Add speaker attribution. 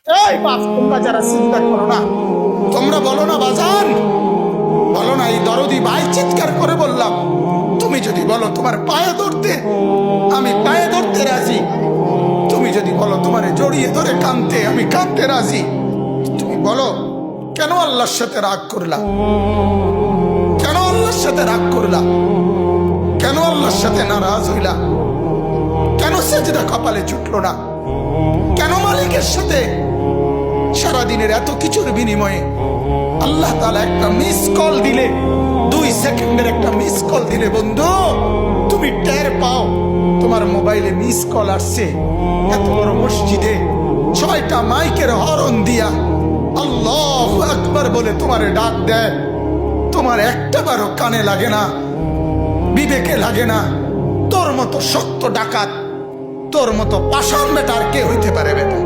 Speaker 1: এই বাপ, তোমরা যারা চিন্তা করো না, তোমরা বলো না বাজান, বলো না। এই দরদি ভাই চিৎকার করে বললাম, তুমি যদি বলো তোমার পায়ে ধরতে, আমি পায়ে ধরতে রাজি। তুমি যদি বলো তোমার জড়িয়ে ধরে কাঁদতে, আমি কাঁদতে রাজি। তুমি বলো কেন আল্লাহর সাথে রাগ করলা? কেন আল্লাহর সাথে রাগ করলা? কেন আল্লাহর সাথে নারাজ হইলা? কেন সেজদা কপালে ছুটলো না? কেন মালিকের সাথে সারাদিনের এত কিছুর বিনিময়ে আল্লাহ তাআলা একটা মিস কল দিলে, 2 সেকেন্ডের একটা মিস কল দিলে বন্ধু তুমি টের পাও তোমার মোবাইলে মিস কল আসছে। এত বড় মসজিদে 6টা মাইকের হরন দিয়া আল্লাহু আকবার বলে তোমারে ডাক দেয়, তোমার একটাবারও কানে লাগে না, বিবেকে লাগে না। তোর মতো শক্ত ডাকাত, তোর মতো পাষাণ বেটা আর কে হইতে পারে বেটা?